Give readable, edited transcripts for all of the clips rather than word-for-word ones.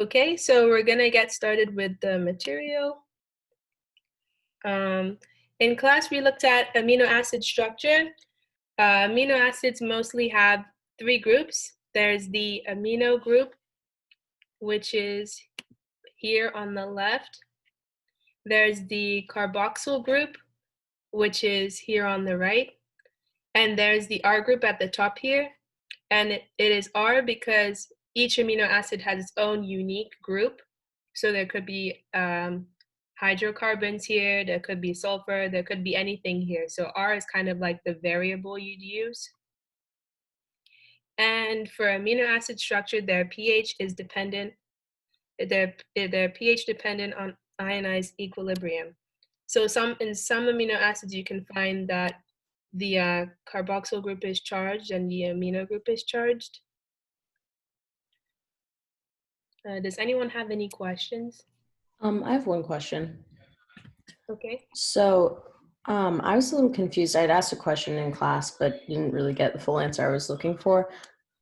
Okay, so we're gonna get started with the material. Um, in class, we looked at amino acid structure. Amino acids mostly have three groups. There's the amino group, which is here on the left. There's the carboxyl group, which is here on the right. And there's the R group at the top here. And it is R because each amino acid has its own unique group. So there could be hydrocarbons here, there could be sulfur, there could be anything here. So R is kind of like the variable you'd use. And for amino acid structure, their pH is dependent, their pH dependent on ionized equilibrium. So in some amino acids, you can find that the carboxyl group is charged and the amino group is charged. Does anyone have any questions? I have one question. Okay. So, I was a little confused. I'd asked a question in class, but didn't really get the full answer I was looking for.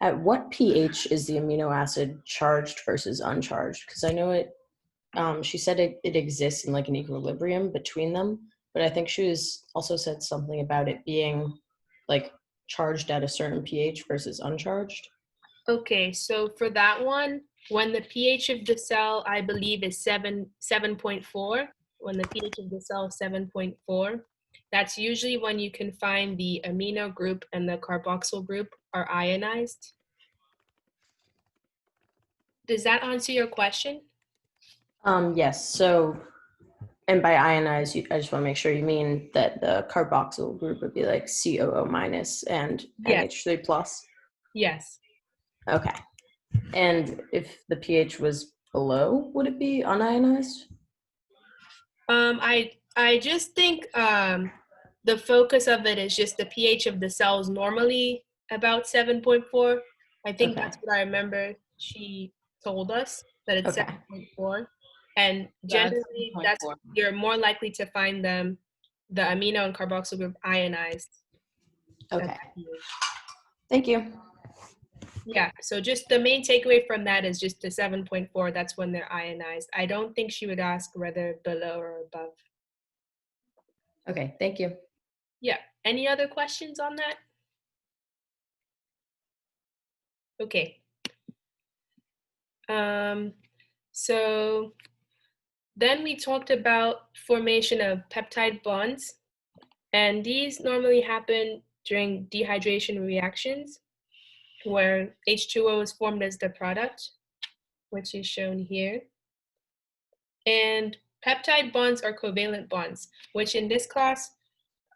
At what pH is the amino acid charged versus uncharged? Because I know she said it exists in like an equilibrium between them, but I think she also said something about it being like charged at a certain pH versus uncharged. Okay, so for that one, when the pH of the cell, I believe, is 7.4, when the pH of the cell is 7.4, that's usually when you can find the amino group and the carboxyl group are ionized. Does that answer your question? Yes. So, and by ionized, I just want to make sure you mean that the carboxyl group would be like COO minus and Yes, NH3 plus. yes. Okay. And if the pH was below, would it be unionized? I just think the focus of it is just the pH of the cells normally about 7.4. I think Okay. that's what I remember she told us, that it's Okay. 7.4. And Yeah, it's generally that's 7.4. you're more likely to find them, the amino and carboxyl group, ionized at Okay. that pH. Thank you. Yeah, so just the main takeaway from that is just the 7.4, that's when they're ionized. I don't think she would ask whether below or above. Okay. Thank you. Yeah. Any other questions on that? Okay. So then we talked about formation of peptide bonds, and these normally happen during dehydration reactions where H2O is formed as the product, which is shown here. And peptide bonds are covalent bonds, which in this class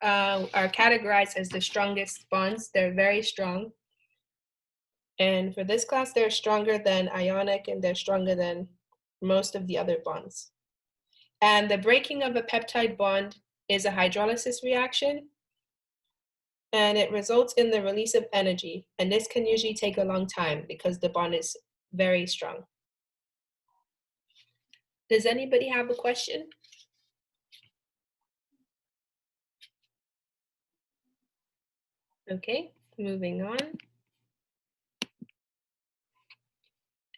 are categorized as the strongest bonds. They're very strong. And for this class, they're stronger than ionic and they're stronger than most of the other bonds. And the breaking of a peptide bond is a hydrolysis reaction, and it results in the release of energy. And this can usually take a long time because the bond is very strong. Does anybody have a question? Okay, moving on.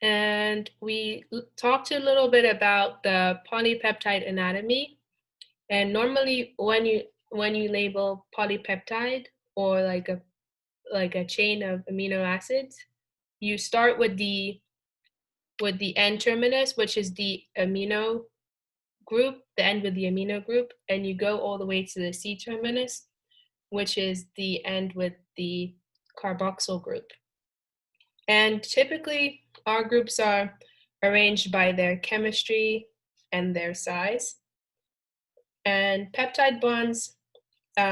And we talked a little bit about the polypeptide anatomy. And normally when you label polypeptide or like a chain of amino acids, you start with the N terminus, which is the amino group, the end with the amino group, and you go all the way to the C terminus, which is the end with the carboxyl group. And typically, our groups are arranged by their chemistry and their size. And peptide bonds,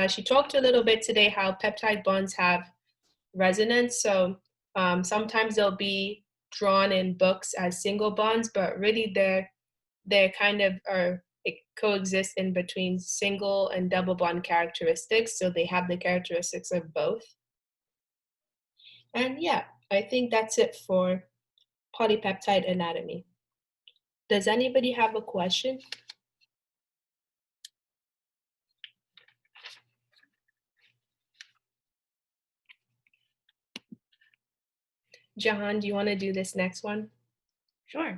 she talked a little bit today how peptide bonds have resonance. So sometimes they'll be drawn in books as single bonds, but really they're kind of coexist in between single and double bond characteristics. So they have the characteristics of both. And yeah, I think that's it for polypeptide anatomy. Does anybody have a question? Jahan, do you want to do this next one? Sure.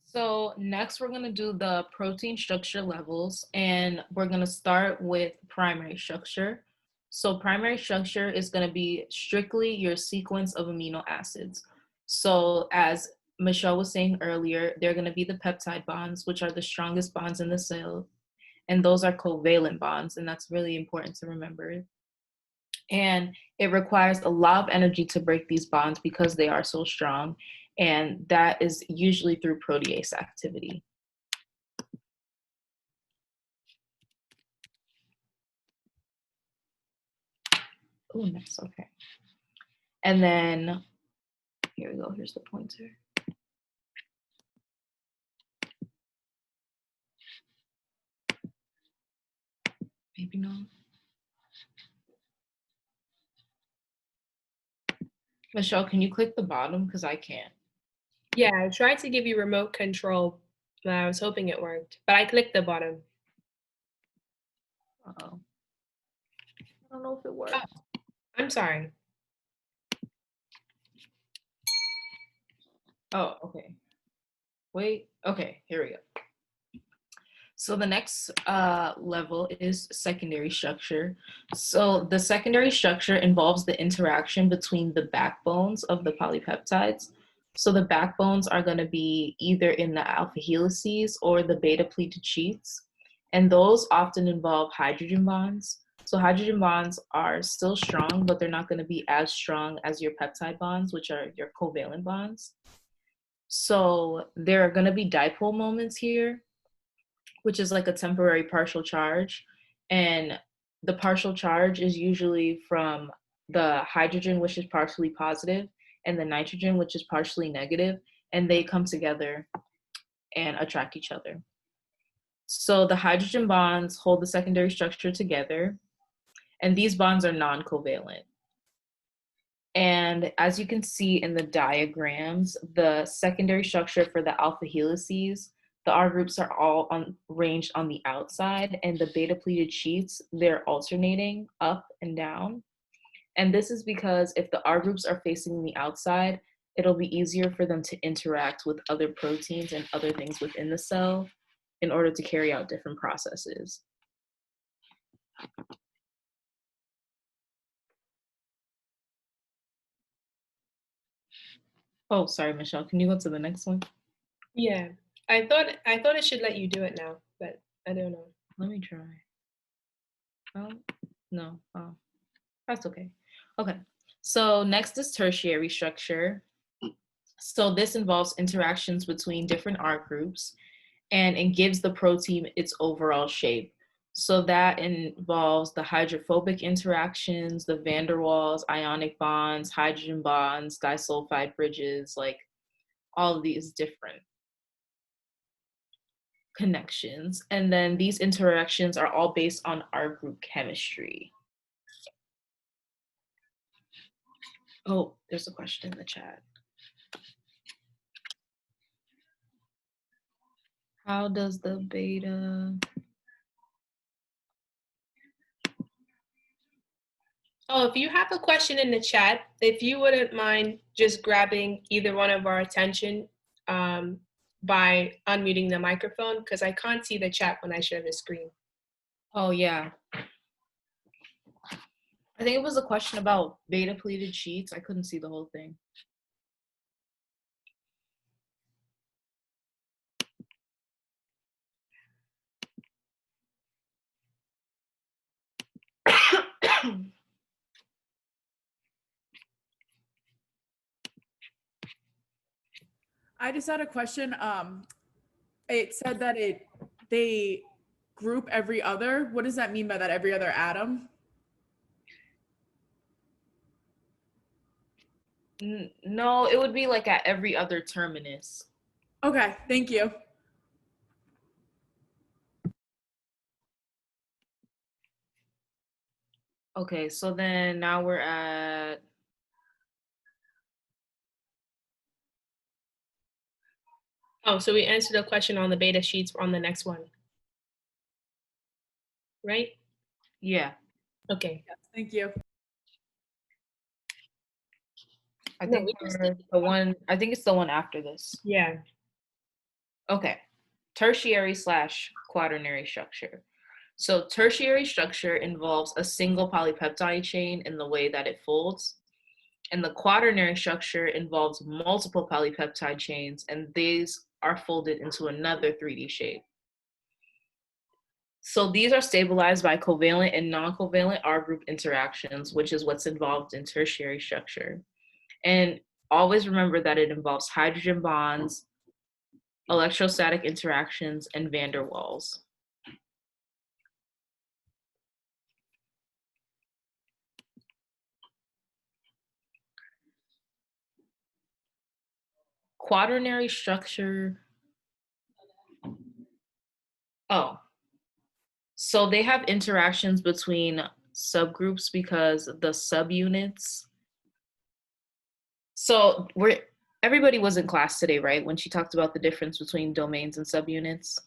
So next we're going to do the protein structure levels, and we're going to start with primary structure. So primary structure is going to be strictly your sequence of amino acids. So as Michelle was saying earlier, they're going to be the peptide bonds, which are the strongest bonds in the cell, and those are covalent bonds, and that's really important to remember. And it requires a lot of energy to break these bonds because they are so strong, and that is usually through protease activity. Oh, nice. Okay. And then here we go. Here's the pointer. Maybe not. Michelle, can you click the bottom? Because I can't. Yeah, I tried to give you remote control. I was hoping it worked, but I clicked the bottom. Uh-oh. I don't know if it worked. Oh, I'm sorry. Oh, okay. Wait. Okay, here we go. So the next level is secondary structure. So the secondary structure involves the interaction between the backbones of the polypeptides. So the backbones are going to be either in the alpha helices or the beta pleated sheets. And those often involve hydrogen bonds. So hydrogen bonds are still strong, but they're not going to be as strong as your peptide bonds, which are your covalent bonds. So there are going to be dipole moments here, which is like a temporary partial charge. And the partial charge is usually from the hydrogen, which is partially positive, and the nitrogen, which is partially negative, and they come together and attract each other. So the hydrogen bonds hold the secondary structure together, and these bonds are non-covalent. And as you can see in the diagrams, the secondary structure for the alpha helices, the R groups are all arranged on the outside, and the beta pleated sheets, they're alternating up and down. And this is because if the R groups are facing the outside, it'll be easier for them to interact with other proteins and other things within the cell in order to carry out different processes. Oh, sorry, Michelle. Can you go to the next one? Yeah, I thought it should let you do it now, but I don't know. Let me try. Oh, no. Oh, that's okay. Okay. So next is tertiary structure. So this involves interactions between different R groups, and it gives the protein its overall shape. So that involves the hydrophobic interactions, the van der Waals, ionic bonds, hydrogen bonds, disulfide bridges, like all of these different connections. And then these interactions are all based on R group chemistry. Oh, there's a question in the chat. How does the beta... Oh, if you have a question in the chat, if you wouldn't mind just grabbing either one of our attention by unmuting the microphone, because I can't see the chat when I share the screen. Oh, yeah. I think it was a question about beta pleated sheets. I couldn't see the whole thing. I just had a question. It said that they group every other. What does that mean by that? Every other atom? No, it would be like at every other terminus. Okay, thank you. Okay, so then now we're at... Oh, so we answered a question on the beta sheets on the next one, right? Yeah. Okay. Yes, thank you. I No, think we just for the one, I think it's the one after this. Yeah. Okay, tertiary slash quaternary structure. So tertiary structure involves a single polypeptide chain in the way that it folds. And the quaternary structure involves multiple polypeptide chains, and these are folded into another 3D shape. So these are stabilized by covalent and non-covalent R group interactions, which is what's involved in tertiary structure. And always remember that it involves hydrogen bonds, electrostatic interactions, and van der Waals. Quaternary structure. Oh, so they have interactions between subgroups because the subunits. So everybody was in class today, right? When she talked about the difference between domains and subunits.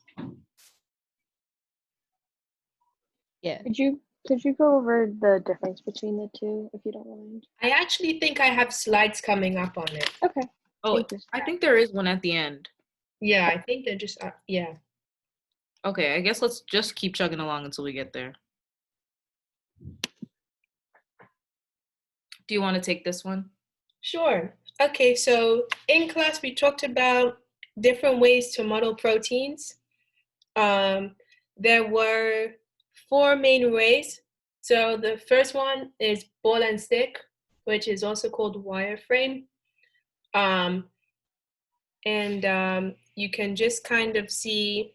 Yeah. Could you go over the difference between the two, if you don't mind? I actually think I have slides coming up on it. Okay. Oh, Thank you. I think there is one at the end. Yeah, I think they're just, yeah. Okay, I guess let's just keep chugging along until we get there. Do you want to take this one? Sure. Okay, so in class we talked about different ways to model proteins. There were 4 main ways. So the first one is ball and stick, which is also called wireframe. You can just kind of see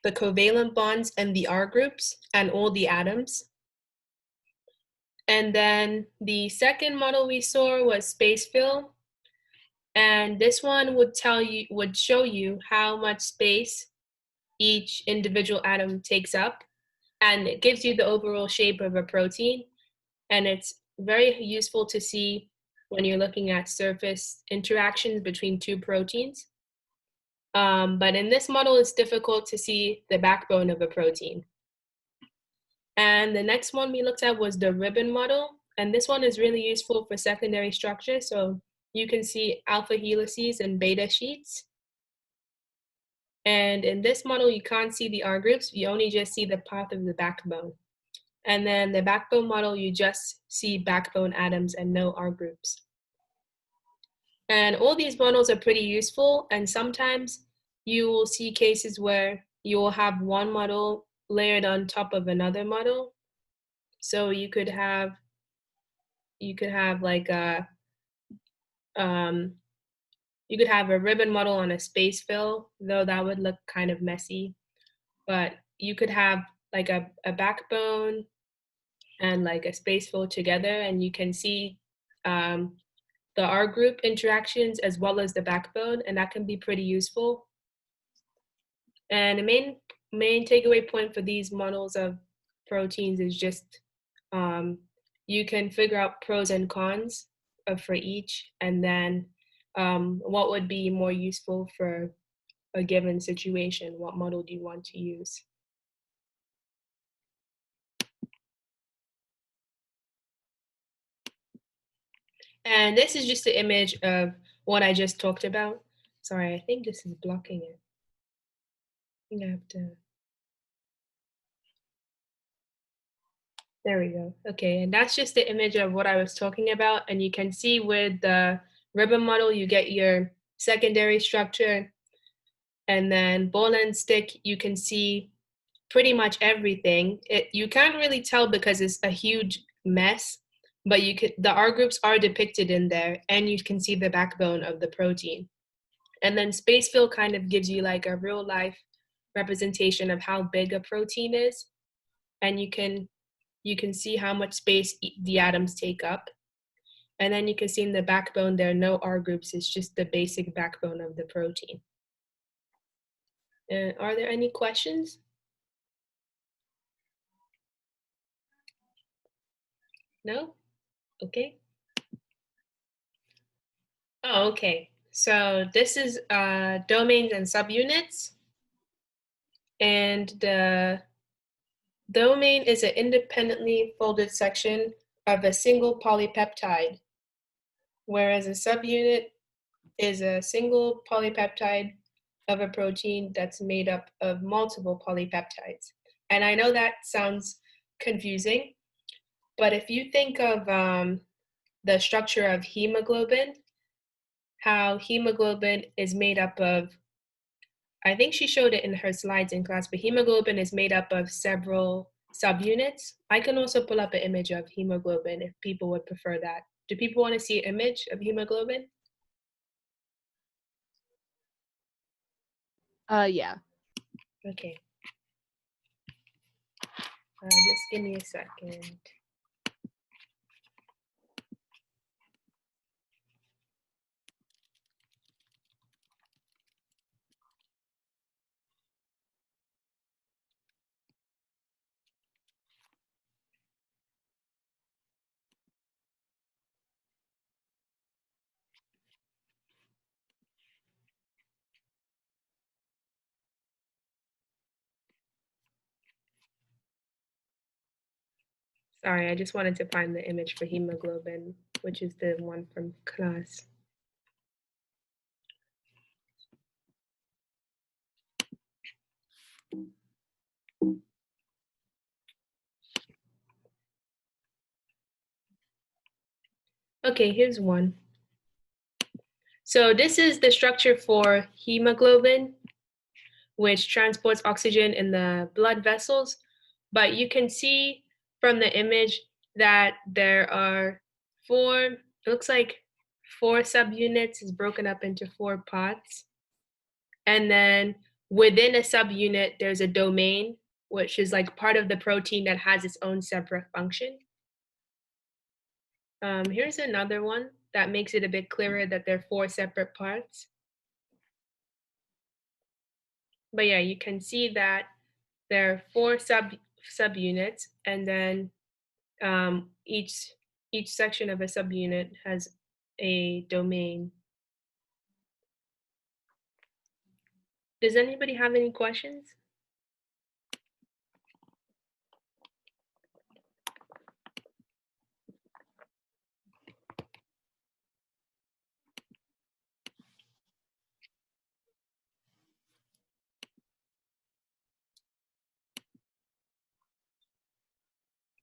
the covalent bonds and the R groups and all the atoms. And then the second model we saw was space fill. And this one would show you how much space each individual atom takes up. And it gives you the overall shape of a protein. And it's very useful to see when you're looking at surface interactions between 2 proteins. But in this model, it's difficult to see the backbone of a protein. And the next one we looked at was the ribbon model. And this one is really useful for secondary structure. So you can see alpha helices and beta sheets. And in this model, you can't see the R groups. You only just see the path of the backbone. And then the backbone model, you just see backbone atoms and no R groups. And all these models are pretty useful. And sometimes you will see cases where you will have one model layered on top of another model. So you could have like a you could have a ribbon model on a space fill, though that would look kind of messy. But you could have like a backbone and like a space fill together, and you can see the R group interactions as well as the backbone, and that can be pretty useful. And the main takeaway point for these models of proteins is just you can figure out pros and cons for each, and then what would be more useful for a given situation. What model do you want to use? And this is just the image of what I just talked about. Sorry, I think this is blocking it. I think I have to. There we go. Okay, and that's just the image of what I was talking about. And you can see with the ribbon model, you get your secondary structure. And then ball and stick, you can see pretty much everything. You can't really tell because it's a huge mess, but the R groups are depicted in there, and you can see the backbone of the protein. And then space fill kind of gives you like a real life representation of how big a protein is, and you can see how much space the atoms take up. And then you can see in the backbone there are no R groups. It's just the basic backbone of the protein. Are there any questions? No? Okay. Oh, okay. So this is domains and subunits. And the domain is an independently folded section of a single polypeptide, whereas a subunit is a single polypeptide of a protein that's made up of multiple polypeptides. And I know that sounds confusing, but if you think of the structure of hemoglobin, how hemoglobin is made up of, I think she showed it in her slides in class, but hemoglobin is made up of several subunits. I can also pull up an image of hemoglobin if people would prefer that. Do people want to see an image of hemoglobin? Yeah. Okay. Just give me a second. Sorry, I just wanted to find the image for hemoglobin, which is the one from class. Okay, here's one. So this is the structure for hemoglobin, which transports oxygen in the blood vessels. But you can see from the image that there are four, it looks like 4 subunits is broken up into 4 parts. And then within a subunit, there's a domain, which is like part of the protein that has its own separate function. Here's another one that makes it a bit clearer that there are 4 separate parts. But yeah, you can see that there are 4 subunits, and then each section of a subunit has a domain. Does anybody have any questions?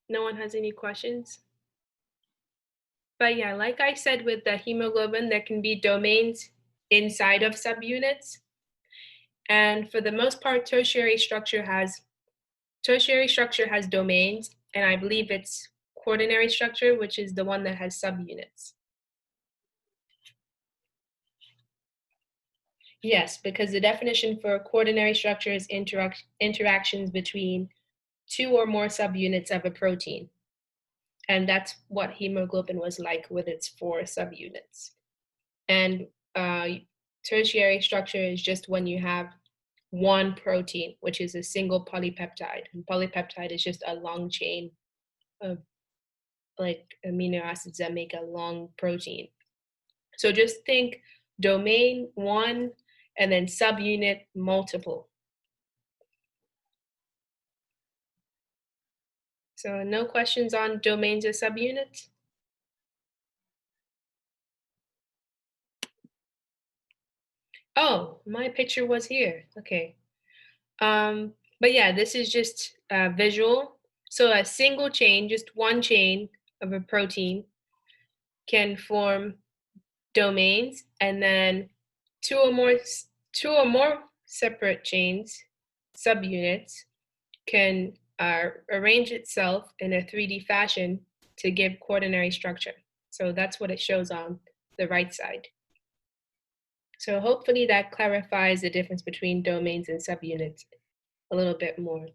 No one has any questions? But yeah, like I said with the hemoglobin, there can be domains inside of subunits. And for the most part, tertiary structure has domains, and I believe it's quaternary structure, which is the one that has subunits. Yes, because the definition for quaternary structure is interactions between 2 or more subunits of a protein. And that's what hemoglobin was like with its 4 subunits. And tertiary structure is just when you have one protein, which is a single polypeptide. And polypeptide is just a long chain of like amino acids that make a long protein. So just think domain 1 and then subunit multiple. So no questions on domains or subunits? Oh, my picture was here. Okay. But yeah, this is just visual. So a single chain, just one chain of a protein can form domains, and then two or more separate chains, subunits, can arrange itself in a 3D fashion to give quaternary structure. So that's what it shows on the right side. So hopefully that clarifies the difference between domains and subunits a little bit more.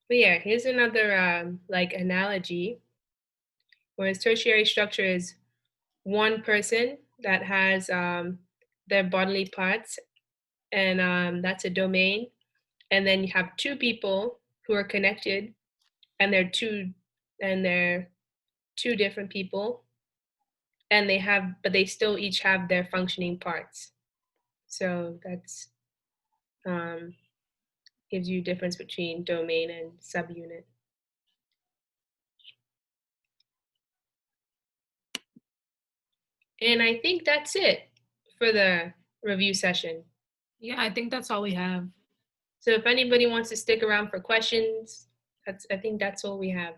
But yeah, here's another like analogy, whereas tertiary structure is one person that has their bodily parts, and that's a domain. And then you have 2 people who are connected, and they're two different people, and but they still each have their functioning parts. So that's gives you a difference between domain and subunit. And I think that's it for the review session. Yeah, I think that's all we have. So if anybody wants to stick around for questions, I think that's all we have.